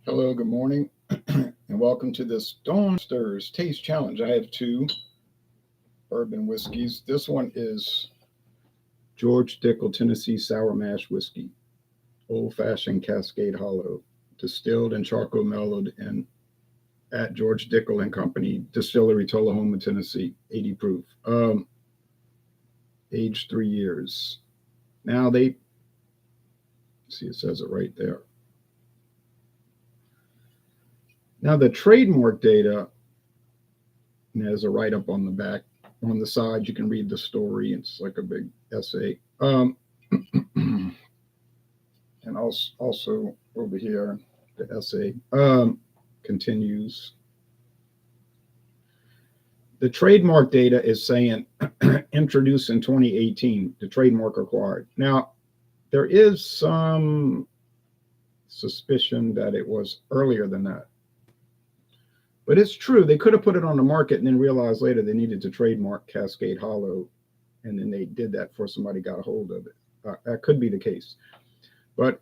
Hello, good morning, and welcome to this Dawn Stirs Taste Challenge. I have two bourbon whiskeys. This one is George Dickel Tennessee Sour Mash Whiskey, Old Fashioned Cascade Hollow, distilled and charcoal mellowed and at George Dickel and Company Distillery, Tullahoma, Tennessee, 80 proof. Aged 3 years. Now see, it says it right there. Now the trademark data, and there's a write-up on the back. On the side, you can read the story. It's like a big essay. And also over here, the essay continues. The trademark data is saying introduced in 2018, the trademark acquired. Now, there is some suspicion that it was earlier than that. But it's true. They could have put it on the market and then realized later they needed to trademark Cascade Hollow, and then they did that before somebody got a hold of it. That could be the case. But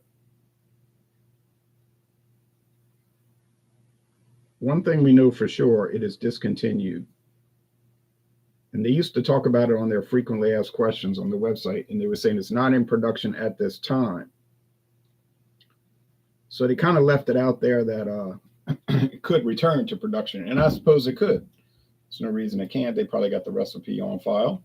one thing we know for sure, it is discontinued. And they used to talk about it on their frequently asked questions on the website, and they were saying it's not in production at this time. So they kind of left it out there that it could return to production, and I suppose it could. There's no reason it can't. They probably got the recipe on file.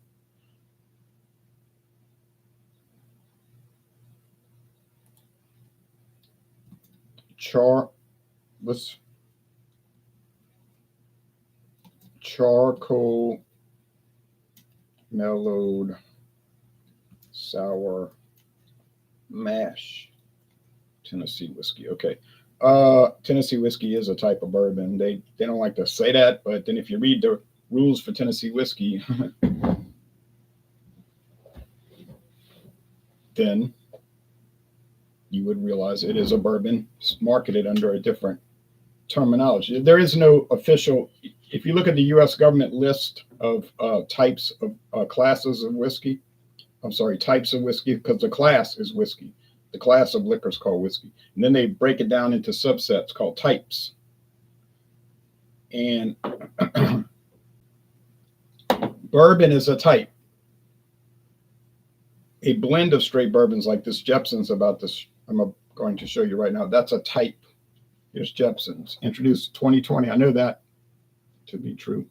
Charcoal mellowed sour mash Tennessee whiskey. Okay. Tennessee whiskey is a type of bourbon. They don't like to say that, but then if you read the rules for Tennessee whiskey, then you would realize it is a bourbon marketed under a different terminology. There is no official. If you look at the U.S. government list of types of classes of whiskey, types of whiskey, because the class is whiskey. The class of liquor is called whiskey. And then they break it down into subsets called types. And bourbon is a type. A blend of straight bourbons like this Jeppson's about this, I'm going to show you right now. That's a type. Here's Jeppson's, introduced 2020. I know that to be true.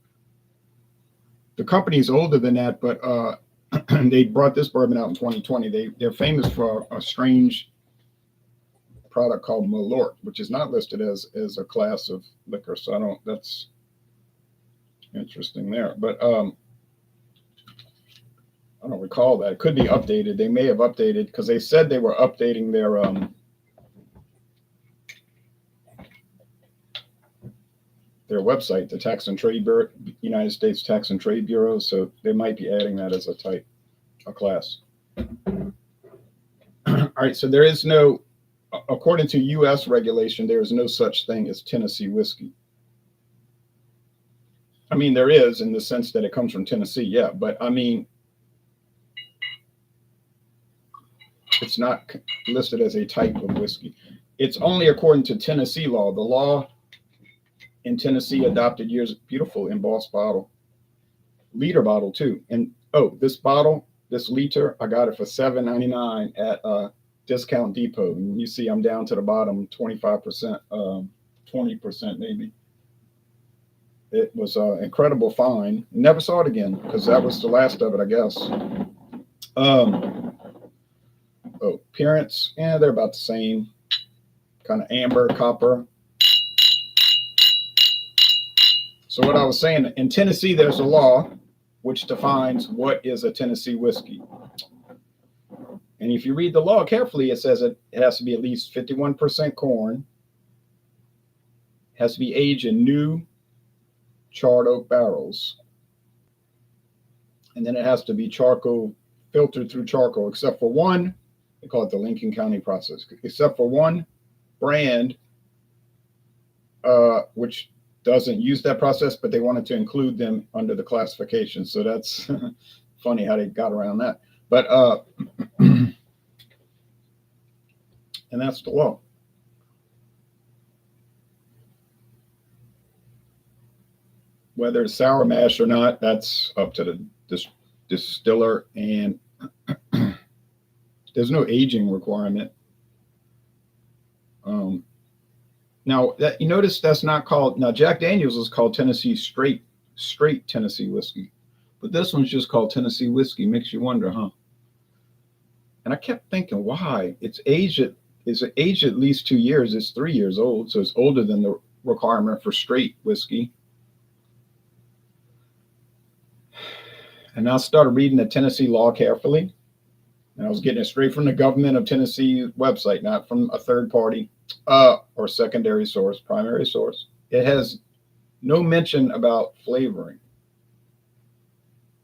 The company's older than that, but they brought this bourbon out in 2020. They're famous for a strange product called mellowed, which is not listed as a class of liquor. So that's interesting there. But I don't recall that. It could be updated. They may have updated because they said they were updating their website, the Tax and Trade Bureau, United States Tax and Trade Bureau. So they might be adding that as a type, a class. All right. So there is no, according to U.S. regulation, there is no such thing as Tennessee whiskey. I mean, there is in the sense that it comes from Tennessee. Yeah. But I mean, it's not listed as a type of whiskey. It's only according to Tennessee law. The law in Tennessee adopted years, beautiful embossed bottle, liter bottle too. And this bottle, this liter, I got it for $7.99 at Discount Depot. And you see I'm down to the bottom, 25%, 20% maybe. It was an incredible find. Never saw it again because that was the last of it, I guess. Appearance, they're about the same. Kind of amber, copper. So what I was saying, in Tennessee, there's a law which defines what is a Tennessee whiskey. And if you read the law carefully, it says it has to be at least 51% corn, has to be aged in new charred oak barrels, and then it has to be charcoal, filtered through charcoal, except for one, they call it the Lincoln County process, except for one brand, which doesn't use that process, but they wanted to include them under the classification. So that's funny how they got around that. But and that's the law. Whether it's sour mash or not, that's up to the distiller, and there's no aging requirement. Now that you notice that's not called, now Jack Daniels is called Tennessee straight Tennessee whiskey, but this one's just called Tennessee whiskey. Makes you wonder, huh? And I kept thinking, why? It's aged at least 2 years. It's 3 years old, so it's older than the requirement for straight whiskey. And I started reading the Tennessee law carefully, and I was getting it straight from the government of Tennessee website, not from a third party or secondary source, primary source. It has no mention about flavoring.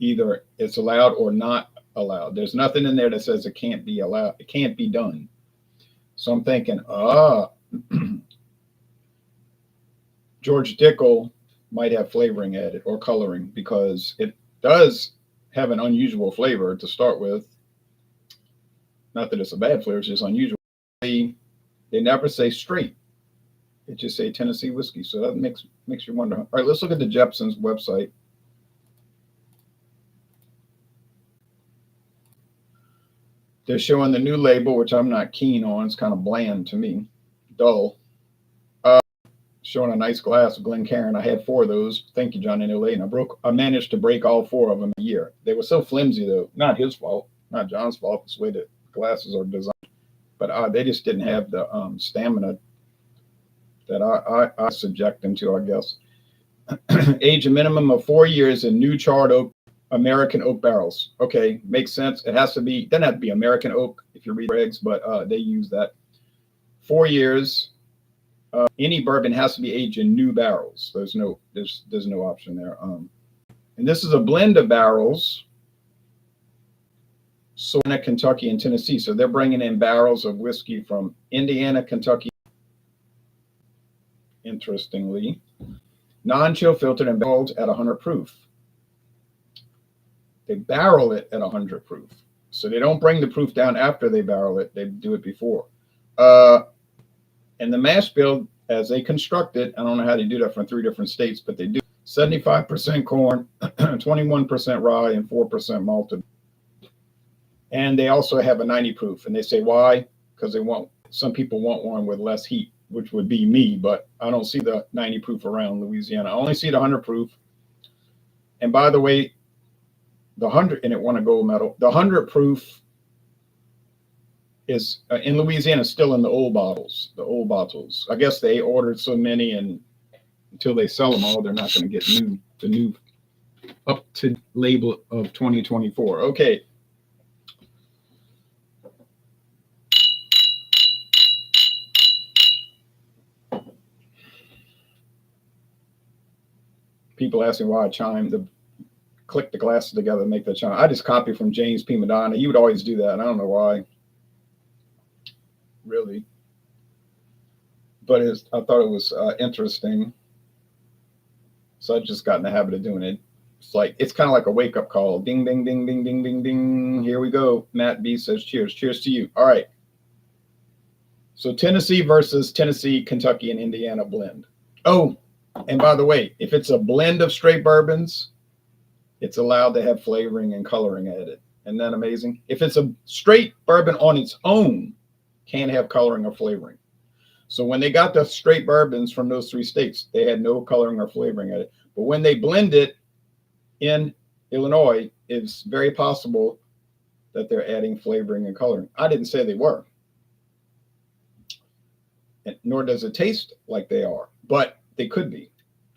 Either it's allowed or not allowed. There's nothing in there that says it can't be allowed. It can't be done. So I'm thinking, George Dickel might have flavoring added or coloring, because it does have an unusual flavor to start with. Not that it's a bad flavor, it's just unusual. They never say straight. They just say Tennessee whiskey. So that makes you wonder. All right, let's look at the Jeppson's website. They're showing the new label, which I'm not keen on. It's kind of bland to me, dull. Showing a nice glass of Glencairn. I had 4 of those. Thank you, John and Elaine. I managed to break all 4 of them a year. They were so flimsy, though. Not his fault, not John's fault. It's the way the glasses are designed. But they just didn't have the stamina that I subject them to, I guess. Age a minimum of 4 years in new charred oak, American oak barrels. Okay, makes sense. It has to be, doesn't have to be American oak if you read regs, but they use that. 4 years. Any bourbon has to be aged in new barrels. There's no option there. And this is a blend of barrels. So in Kentucky and Tennessee. So they're bringing in barrels of whiskey from Indiana, Kentucky. Interestingly, non-chill filtered and barreled at 100 proof. They barrel it at 100 proof. So they don't bring the proof down after they barrel it. They do it before. And the mash bill, as they construct it, I don't know how they do that from 3 different states, but they do 75% corn, 21% rye, and 4% malted. And they also have a 90 proof. And they say why? Because some people want one with less heat, which would be me, but I don't see the 90 proof around Louisiana. I only see the 100 proof. And by the way, the 100, and it won a gold medal, the 100 proof is in Louisiana still in the old bottles. I guess they ordered so many, and until they sell them all, they're not going to get the new up to label of 2024. Okay. People asking why I click the glasses together and make the chime. I just copy from James P. Madonna. He would always do that. And I don't know why. Really, but I thought it was interesting, so I just got in the habit of doing it. It's kind of like a wake-up call. Ding, ding, ding, ding, ding, ding, ding. Here we go. Matt B says cheers. Cheers to you. All right. So Tennessee versus Tennessee, Kentucky, and Indiana blend. Oh, and by the way, if it's a blend of straight bourbons, it's allowed to have flavoring and coloring added. Isn't that amazing? If it's a straight bourbon on its own, can't have coloring or flavoring. So when they got the straight bourbons from those 3 states, they had no coloring or flavoring at it. But when they blend it in Illinois, it's very possible that they're adding flavoring and coloring. I didn't say they were, and nor does it taste like they are, but they could be.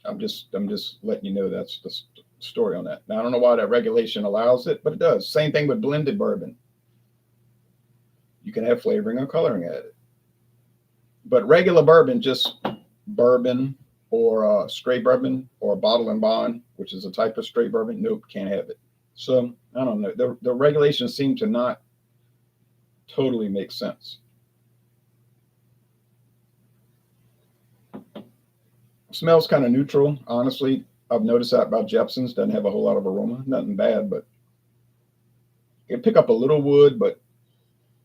I'm just letting you know that's the story on that. Now I don't know why that regulation allows it, but it does. Same thing with blended bourbon. You can have flavoring or coloring added. But regular bourbon, just bourbon or straight bourbon or bottle and bond, which is a type of straight bourbon, nope, can't have it. So I don't know. The regulations seem to not totally make sense. Smells kind of neutral, honestly. I've noticed that about Jeppson's. Doesn't have a whole lot of aroma. Nothing bad, but it pick up a little wood, but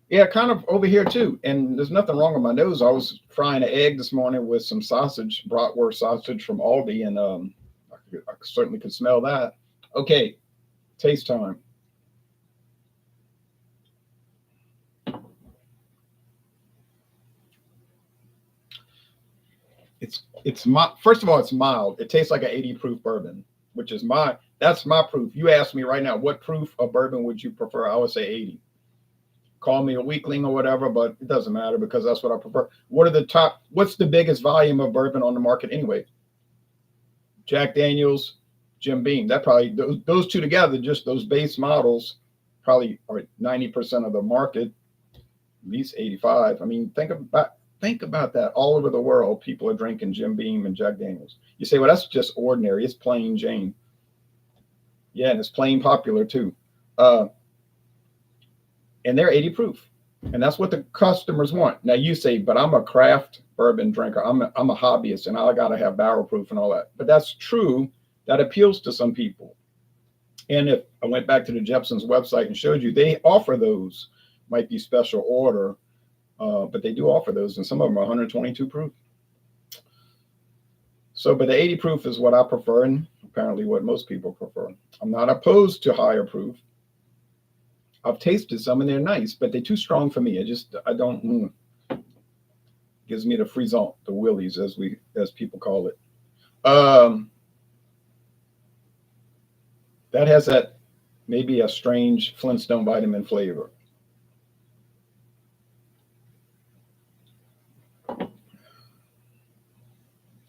yeah, kind of over here too. And there's nothing wrong with my nose. I was frying an egg this morning with some sausage, bratwurst sausage from Aldi, and I certainly could smell that. Okay, taste time. It's my first of all, it's mild. It tastes like an 80 proof bourbon, which is that's my proof. You ask me right now, what proof of bourbon would you prefer? I would say 80. Call me a weakling or whatever, but it doesn't matter because that's what I prefer. What's the biggest volume of bourbon on the market anyway? Jack Daniels, Jim Beam. That probably those two together, just those base models, probably are 90% of the market, at least 85. I mean, think about that. All over the world, people are drinking Jim Beam and Jack Daniels. You say, well, that's just ordinary. It's plain Jane. Yeah, and it's plain popular too. And they're 80 proof. And that's what the customers want. Now you say, but I'm a craft bourbon drinker. I'm a hobbyist and I got to have barrel proof and all that. But that's true. That appeals to some people. And if I went back to the Jeppson's website and showed you, they offer those. Might be special order, but they do offer those. And some of them are 122 proof. So, but the 80 proof is what I prefer and apparently what most people prefer. I'm not opposed to higher proof. I've tasted some and they're nice, but they're too strong for me. I don't. Gives me the frisson, the willies, as people call it. That has that maybe a strange Flintstone vitamin flavor.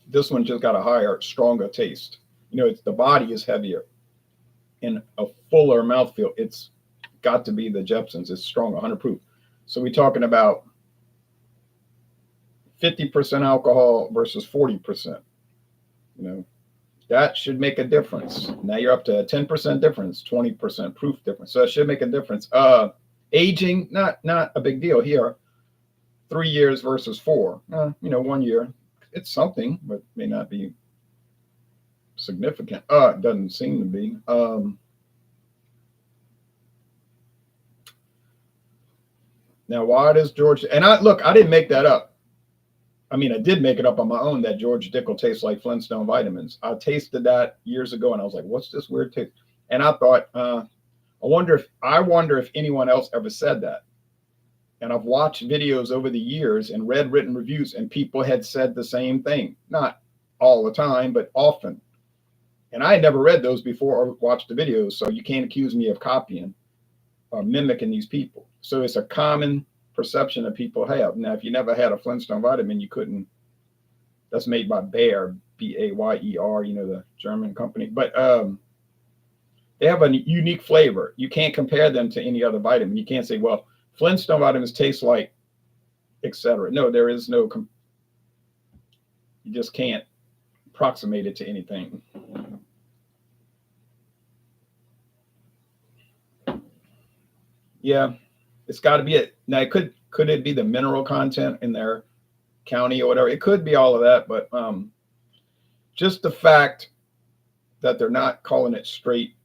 This one just got a higher, stronger taste. The body is heavier and a fuller mouthfeel. It's got to be the Jeppson's. It's strong, 100 proof. So we're talking about 50% alcohol versus 40%. That should make a difference. Now you're up to a 10% difference, 20% proof difference. So it should make a difference. Aging, not a big deal here. 3 years versus 4. 1 year. It's something, but may not be significant. It doesn't seem to be. Now, why does George, and I didn't make that up. I mean, I did make it up on my own that George Dickel tastes like Flintstone vitamins. I tasted that years ago and I was like, what's this weird taste? And I thought, I wonder if anyone else ever said that. And I've watched videos over the years and read written reviews and people had said the same thing. Not all the time, but often. And I had never read those before or watched the videos. So you can't accuse me of copying or mimicking these people. So it's a common perception that people have. Now, if you never had a Flintstone vitamin, you couldn't. That's made by Bayer, Bayer, the German company. But they have a unique flavor. You can't compare them to any other vitamin. You can't say, well, Flintstone vitamins taste like, etc. No, there is no. You just can't approximate it to anything. Yeah, it's got to be it. Now, could it be the mineral content in their county or whatever? It could be all of that, but just the fact that they're not calling it straight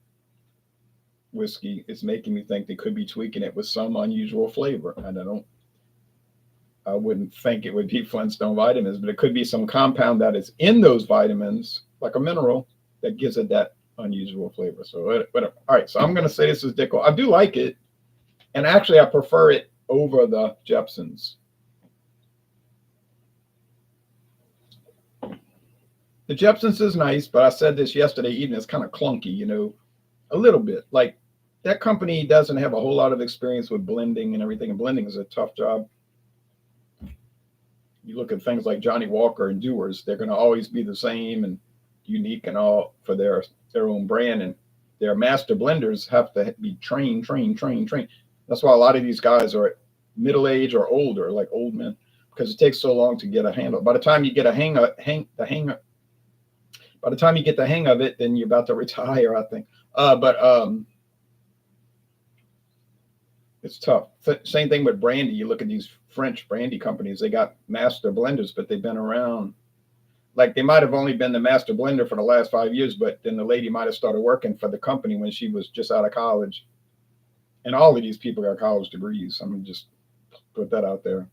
whiskey is making me think they could be tweaking it with some unusual flavor. And I wouldn't think it would be Flintstone vitamins, but it could be some compound that is in those vitamins, like a mineral, that gives it that unusual flavor. So whatever. All right, so I'm going to say this is Dickel. I do like it. And actually, I prefer it over the Jeppson's. The Jeppson's is nice, but I said this yesterday evening, it's kind of clunky, a little bit. Like, that company doesn't have a whole lot of experience with blending and everything, and blending is a tough job. You look at things like Johnny Walker and Dewar's, they're going to always be the same and unique and all for their own brand, and their master blenders have to be trained. That's why a lot of these guys are middle age or older, like old men, because it takes so long to get a handle. By the time you get the hang of it, then you're about to retire, I think. But it's tough. Same thing with brandy. You look at these French brandy companies, they got master blenders, but they've been around. Like, they might have only been the master blender for the last 5 years, but then the lady might have started working for the company when she was just out of college. And all of these people got college degrees. I'm going to just put that out there.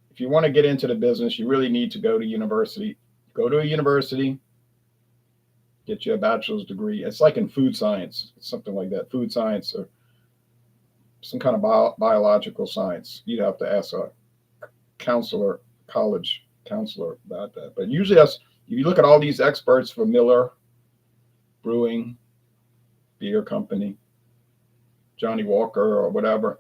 If you want to get into the business, you really need to go to university. Go to a university, get you a bachelor's degree. It's like in food science, something like that. Food science or some kind of biological science. You'd have to ask a college counselor about that. But usually that's, if you look at all these experts for Miller Brewing, beer company, Johnny Walker or whatever,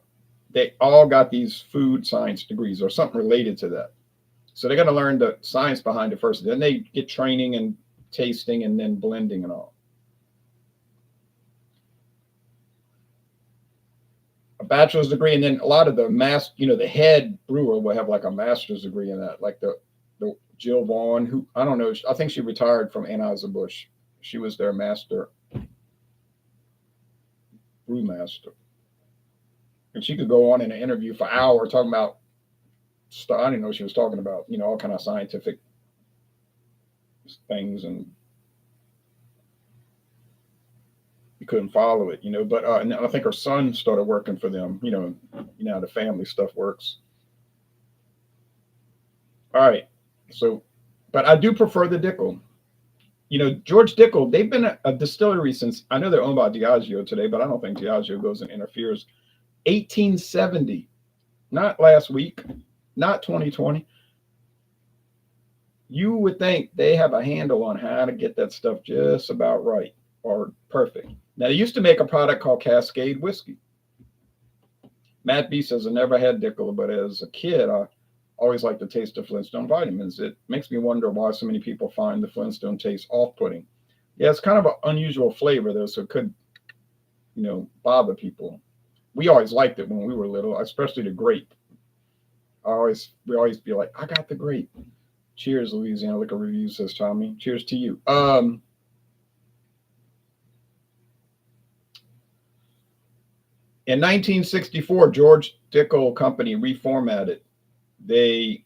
they all got these food science degrees or something related to that. So they're going to learn the science behind it first. Then they get training and tasting and then blending and all. A bachelor's degree, and then a lot of the the head brewer will have like a master's degree in that, like the Jill Vaughn, who, I don't know, I think she retired from Anheuser-Busch. She was their master brewmaster. And she could go on in an interview for hours talking about stuff. I didn't know she was talking about, all kind of scientific things, and you couldn't follow it, but and I think her son started working for them, how the family stuff works. All right. So, but I do prefer the Dickel. George Dickel, they've been a distillery since, I know they're owned by Diageo today, but I don't think Diageo goes and interferes. 1870, not last week, not 2020. You would think they have a handle on how to get that stuff just about right or perfect. Now, they used to make a product called Cascade whiskey. Matt B says, I never had Dickel, but as a kid, I always liked the taste of Flintstone vitamins. It makes me wonder why so many people find the Flintstone taste off-putting. Yeah, it's kind of an unusual flavor, though, so it could, bother people. We always liked it when we were little, especially the grape. We always be like, I got the grape. Cheers, Louisiana Liquor Review, says Tommy. Cheers to you. In 1964, George Dickel Company reformatted. They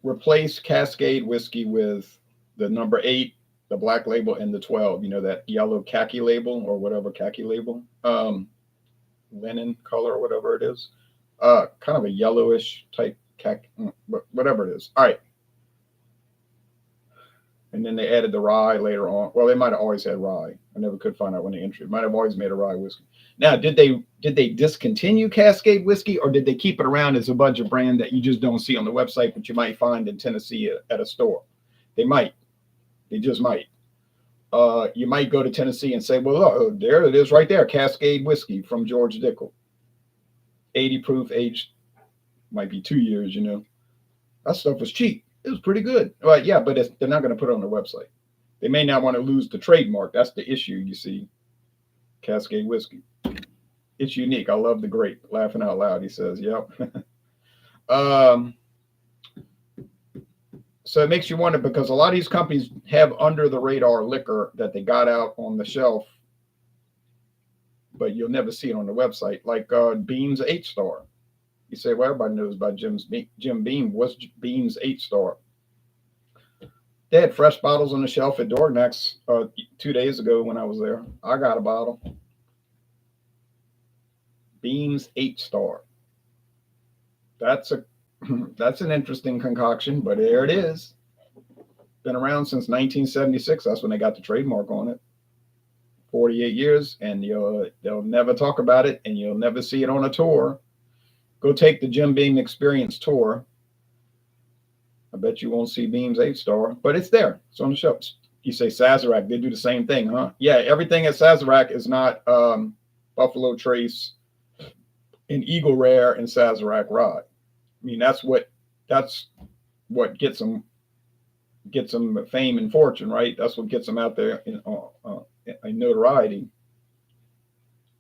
replaced Cascade whiskey with the number 8, the black label, and the 12. That yellow khaki label or whatever khaki label, linen color or whatever it is. Kind of a yellowish type khaki, whatever it is. All right. And then they added the rye later on. Well, they might have always had rye. I never could find out when they entered. Might have always made a rye whiskey. Now, did they discontinue Cascade whiskey, or did they keep it around as a budget brand that you just don't see on the website, but you might find in Tennessee at a store? They might. They just might. You might go to Tennessee and say, well, there it is right there, Cascade whiskey from George Dickel. 80 proof, aged might be 2 years, That stuff was cheap. It was pretty good. Well, yeah, but they're not going to put it on their website. They may not want to lose the trademark. That's the issue, you see. Cascade whiskey. It's unique. I love the grape. Laughing out loud, he says. Yep. So it makes you wonder, because a lot of these companies have under the radar liquor that they got out on the shelf, but you'll never see it on the website, like Beam's 8-Star. You say, well, everybody knows about Jim Beam. What's Beam's 8-Star? They had fresh bottles on the shelf at Dorgnac's 2 days ago when I was there. I got a bottle. Beam's 8-Star. That's an interesting concoction, but there it is. Been around since 1976. That's when they got the trademark on it. 48 years, and they'll never talk about it, and you'll never see it on a tour. Go take the Jim Beam Experience tour. I bet you won't see Beam's 8-Star, but it's there. It's on the shelf. You say Sazerac, they do the same thing, huh? Yeah, everything at Sazerac is not Buffalo Trace and Eagle Rare and Sazerac Rye. I mean, that's what gets them fame and fortune, right? That's what gets them out there in notoriety.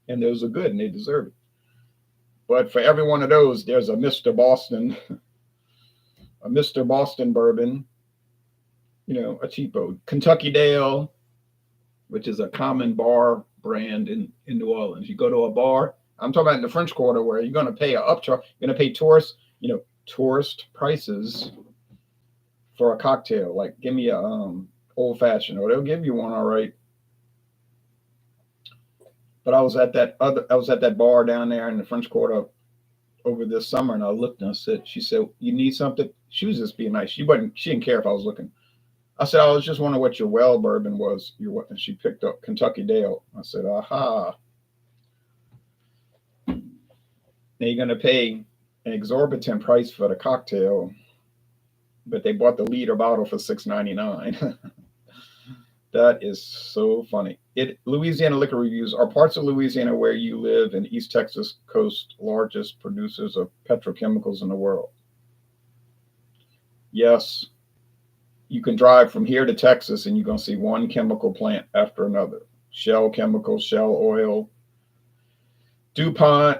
And those are good, and they deserve it. But for every one of those, there's a Mr. Boston, a Mr. Boston bourbon, a cheapo. Kentucky Dale, which is a common bar brand in New Orleans. You go to a bar, I'm talking about in the French Quarter, where you're going to pay an upcharge, you're going to pay tourist prices for a cocktail. Like, give me a old fashioned, or they'll give you one, all right. But I was at that bar down there in the French Quarter over this summer, and I looked and she said, you need something? She was just being nice. She didn't care if I was looking. I said, I was just wondering what your well bourbon was. And she picked up Kentucky Dale. I said, aha. Now you're going to pay an exorbitant price for the cocktail, but they bought the liter bottle for $6.99. That is so funny. Louisiana Liquor Reviews are parts of Louisiana where you live in East Texas coast, largest producers of petrochemicals in the world. Yes, you can drive from here to Texas and you're going to see one chemical plant after another. Shell Chemicals, Shell Oil, DuPont,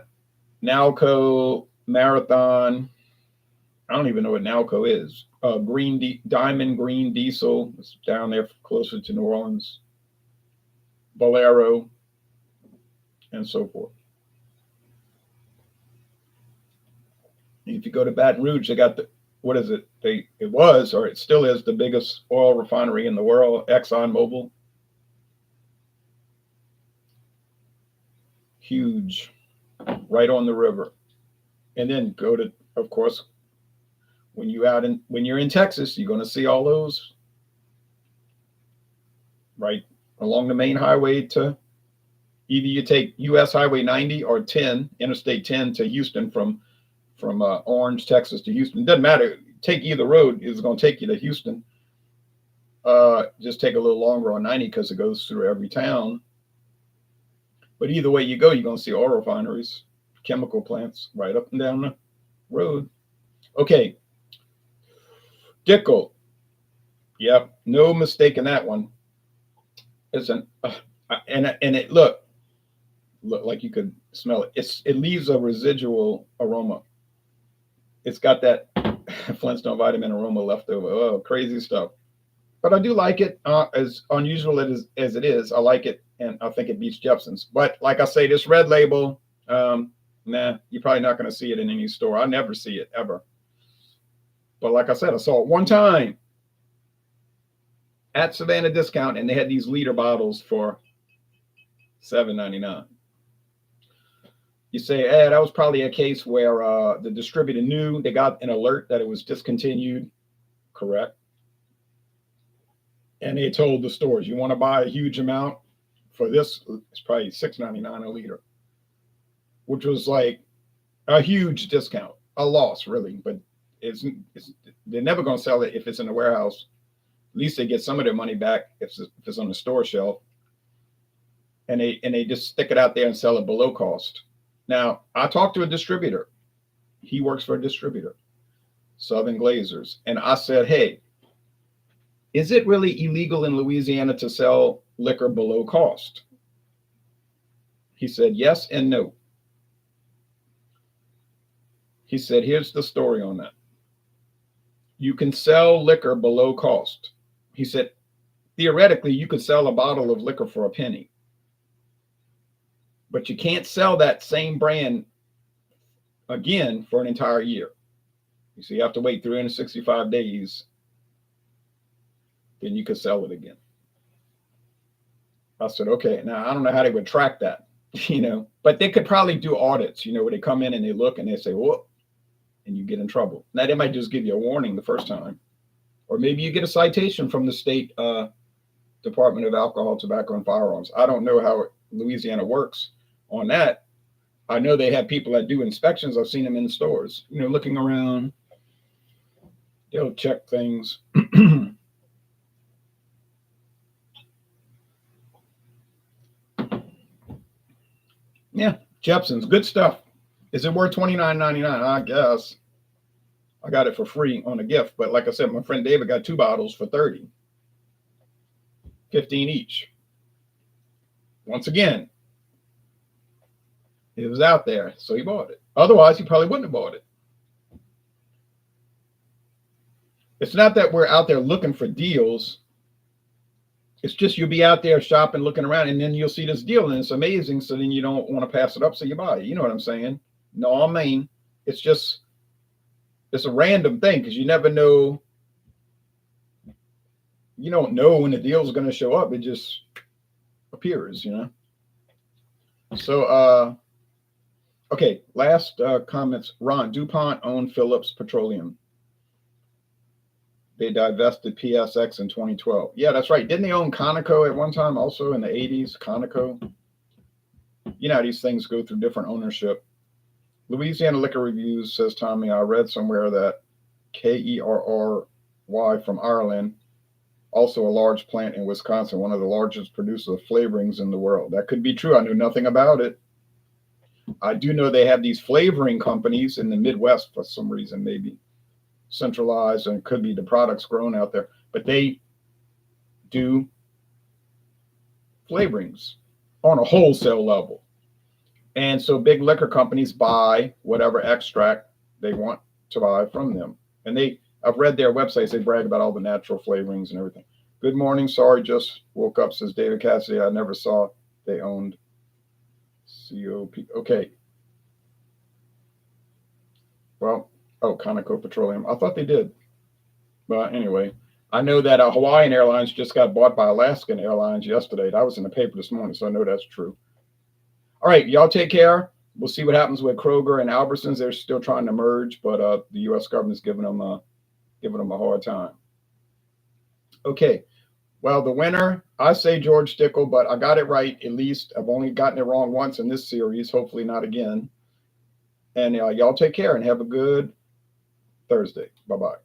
Nalco, Marathon. I don't even know what Nalco is. Diamond Green Diesel. It's down there closer to New Orleans. Bolero, and so forth. And if you go to Baton Rouge, they got what is it? It was, or it still is, the biggest oil refinery in the world, ExxonMobil. Huge, right on the river. And then go to, of course, when you're in Texas, you're going to see all those right along the main highway to either you take US Highway 90 or 10, Interstate 10 to Houston from Orange, Texas to Houston. It doesn't matter. Take either road. It's going to take you to Houston. Just take a little longer on 90 because it goes through every town. But either way you go, you're going to see oil refineries, chemical plants right up and down the road. Okay. Dickel. Yep. No mistake in that one. It's and it look like you could smell it. It leaves a residual aroma. It's got that Flintstone vitamin aroma left over. Oh, crazy stuff. But I do like it. As unusual as it is, I like it, and I think it beats Jeppson's. But like I say, this red label, nah, you're probably not going to see it in any store. I never see it ever. But like I said, I saw it one time at Savannah Discount, and they had these liter bottles for $7.99. You say, hey, that was probably a case where the distributor knew, they got an alert that it was discontinued. Correct. And they told the stores, you want to buy a huge amount for this, it's probably $6.99 a liter, which was like a huge discount, a loss really, but they're never going to sell it if it's in the warehouse. At least they get some of their money back if it's on the store shelf. And they just stick it out there and sell it below cost. Now, I talked to a distributor. He works for a distributor, Southern Glazers. And I said, hey, is it really illegal in Louisiana to sell liquor below cost? He said, yes and no. He said, here's the story on that. You can sell liquor below cost. He said, theoretically, you could sell a bottle of liquor for a penny. But you can't sell that same brand again for an entire year. You see, you have to wait 365 days. Then you could sell it again. I said, okay, now I don't know how they would track that, but they could probably do audits, where they come in and they look and they say, whoop, and you get in trouble. Now they might just give you a warning the first time, or maybe you get a citation from the state Department of Alcohol, Tobacco, and Firearms. I don't know how Louisiana works on that. I know they have people that do inspections. I've seen them in the stores, looking around. They'll check things. Yeah, Jeppson's good stuff. Is it worth $29.99? I guess. I got it for free on a gift, but like I said, my friend David got 2 bottles for $30, $15 each. Once again, it was out there, so he bought it. Otherwise, he probably wouldn't have bought it. It's not that we're out there looking for deals. It's just you'll be out there shopping, looking around, and then you'll see this deal, and it's amazing. So then you don't want to pass it up, so you buy it. You know what I'm saying? No, I mean, it's a random thing because you never know. You don't know when the deal is going to show up. It just appears, So, okay, last comments. Ron, DuPont owned Phillips Petroleum. They divested PSX in 2012. Yeah, that's right. Didn't they own Conoco at one time also in the 80s? Conoco. You know how these things go through different ownership. Louisiana Liquor Reviews says, Tommy, I read somewhere that KERRY from Ireland, also a large plant in Wisconsin, one of the largest producers of flavorings in the world. That could be true. I knew nothing about it. I do know they have these flavoring companies in the Midwest for some reason, maybe centralized, and it could be the products grown out there, but they do flavorings on a wholesale level. And so big liquor companies buy whatever extract they want to buy from them. And I've read their websites, they brag about all the natural flavorings and everything. Good morning. Sorry, just woke up, says David Cassidy. I never saw they owned COP. Okay. Well, Conoco Petroleum. I thought they did. But anyway, I know that Hawaiian Airlines just got bought by Alaskan Airlines yesterday. That was in the paper this morning, so I know that's true. All right, y'all take care. We'll see what happens with Kroger and Albertsons. They're still trying to merge, but the U.S. government's giving them a hard time. Okay, well, the winner, I say George Dickel, but I got it right at least. I've only gotten it wrong once in this series, hopefully not again. And y'all take care and have a good Thursday. Bye-bye.